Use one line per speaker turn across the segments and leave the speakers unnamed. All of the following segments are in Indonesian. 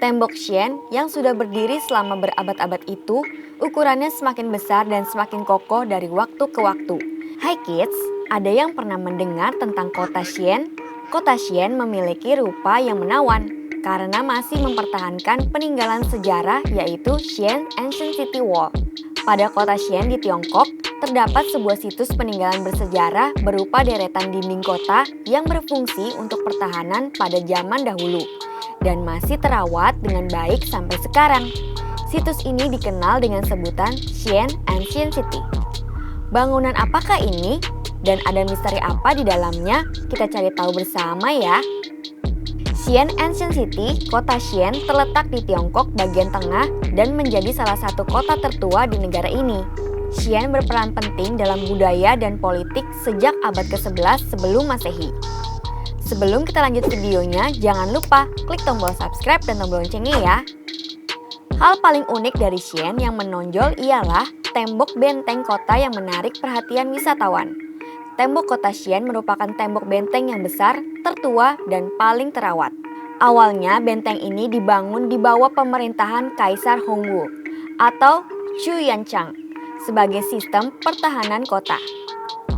Tembok Xi'an yang sudah berdiri selama berabad-abad itu, ukurannya semakin besar dan semakin kokoh dari waktu ke waktu. Hai kids, ada yang pernah mendengar tentang kota Xi'an? Kota Xi'an memiliki rupa yang menawan karena masih mempertahankan peninggalan sejarah yaitu Xi'an Ancient City Wall. Pada kota Xi'an di Tiongkok, terdapat sebuah situs peninggalan bersejarah berupa deretan dinding kota yang berfungsi untuk pertahanan pada zaman dahulu dan masih terawat dengan baik sampai sekarang. Situs ini dikenal dengan sebutan Xi'an Ancient City. Bangunan apakah ini? Dan ada misteri apa di dalamnya? Kita cari tahu bersama ya. Xi'an Ancient City, kota Xi'an terletak di Tiongkok bagian tengah dan menjadi salah satu kota tertua di negara ini. Xi'an berperan penting dalam budaya dan politik sejak abad ke-11 sebelum Masehi. Sebelum kita lanjut videonya, jangan lupa klik tombol subscribe dan tombol loncengnya ya. Hal paling unik dari Xi'an yang menonjol ialah tembok benteng kota yang menarik perhatian wisatawan. Tembok kota Xi'an merupakan tembok benteng yang besar, tertua, dan paling terawat. Awalnya benteng ini dibangun di bawah pemerintahan Kaisar Hongwu atau Chu Yanchang sebagai sistem pertahanan kota.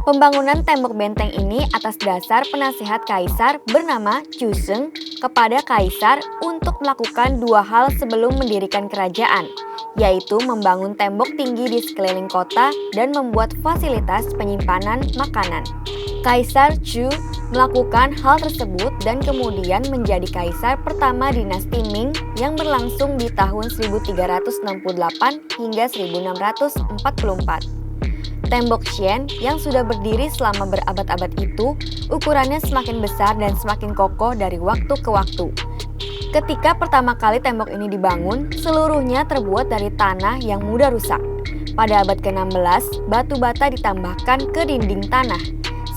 Pembangunan tembok benteng ini atas dasar penasehat kaisar bernama Chu Sheng kepada kaisar untuk melakukan dua hal sebelum mendirikan kerajaan, yaitu membangun tembok tinggi di sekeliling kota dan membuat fasilitas penyimpanan makanan. Kaisar Chu melakukan hal tersebut dan kemudian menjadi kaisar pertama dinasti Ming yang berlangsung di tahun 1368 hingga 1644. Tembok Xi'an yang sudah berdiri selama berabad-abad itu, ukurannya semakin besar dan semakin kokoh dari waktu ke waktu. Ketika pertama kali tembok ini dibangun, seluruhnya terbuat dari tanah yang mudah rusak. Pada abad ke-16, batu bata ditambahkan ke dinding tanah.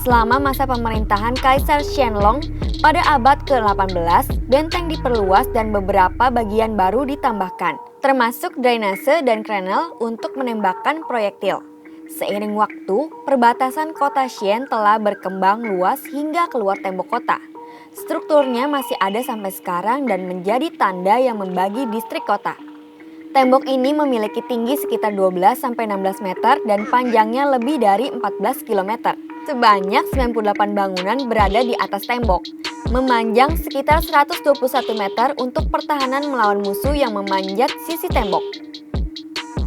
Selama masa pemerintahan Kaisar Qianlong, pada abad ke-18, benteng diperluas dan beberapa bagian baru ditambahkan, termasuk drainase dan krenel untuk menembakkan proyektil. Seiring waktu, perbatasan kota Xi'an telah berkembang luas hingga keluar tembok kota. Strukturnya masih ada sampai sekarang dan menjadi tanda yang membagi distrik kota. Tembok ini memiliki tinggi sekitar 12-16 meter dan panjangnya lebih dari 14 km. Sebanyak 98 bangunan berada di atas tembok, memanjang sekitar 121 meter untuk pertahanan melawan musuh yang memanjat sisi tembok.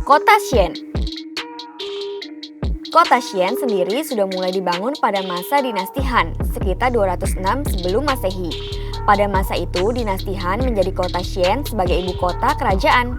Kota Xi'an. Kota Xi'an sendiri sudah mulai dibangun pada masa dinasti Han, sekitar 206 sebelum Masehi. Pada masa itu, dinasti Han menjadi kota Xi'an sebagai ibu kota kerajaan.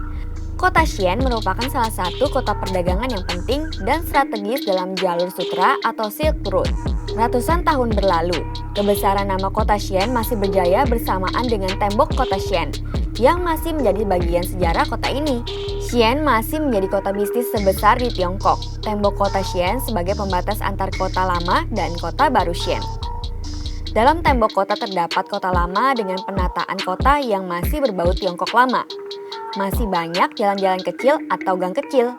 Kota Xi'an merupakan salah satu kota perdagangan yang penting dan strategis dalam jalur sutra atau Silk Road. Ratusan tahun berlalu, kebesaran nama kota Xi'an masih berjaya bersamaan dengan tembok kota Xi'an, yang masih menjadi bagian sejarah kota ini. Xi'an masih menjadi kota bisnis terbesar di Tiongkok. Tembok kota Xi'an sebagai pembatas antar kota lama dan kota baru Xi'an. Dalam tembok kota terdapat kota lama dengan penataan kota yang masih berbau Tiongkok lama. Masih banyak jalan-jalan kecil atau gang kecil.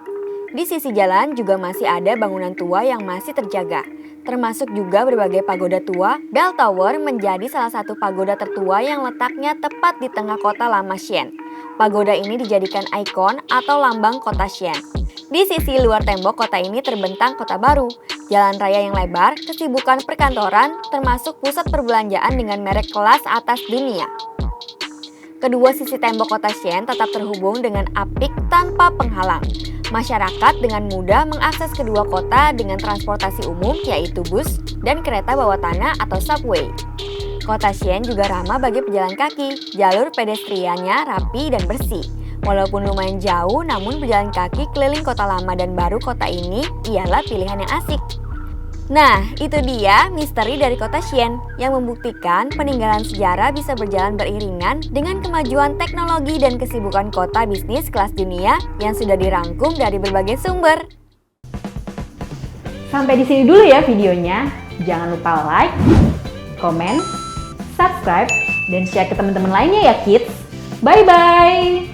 Di sisi jalan juga masih ada bangunan tua yang masih terjaga, termasuk juga berbagai pagoda tua. Bell Tower menjadi salah satu pagoda tertua yang letaknya tepat di tengah kota lama Xi'an. Pagoda ini dijadikan ikon atau lambang kota Xi'an. Di sisi luar tembok kota ini terbentang kota baru, jalan raya yang lebar, kesibukan perkantoran, termasuk pusat perbelanjaan dengan merek kelas atas dunia. Kedua sisi tembok kota Xi'an tetap terhubung dengan apik tanpa penghalang. Masyarakat dengan mudah mengakses kedua kota dengan transportasi umum yaitu bus dan kereta bawah tanah atau subway. Kota Xi'an juga ramah bagi pejalan kaki, jalur pedestriannya rapi dan bersih. Walaupun lumayan jauh, namun berjalan kaki keliling kota lama dan baru kota ini ialah pilihan yang asik. Nah, itu dia misteri dari kota Xi'an yang membuktikan peninggalan sejarah bisa berjalan beriringan dengan kemajuan teknologi dan kesibukan kota bisnis kelas dunia yang sudah dirangkum dari berbagai sumber.
Sampai di sini dulu ya videonya. Jangan lupa like, komen, subscribe, dan share ke teman-teman lainnya ya kids. Bye-bye!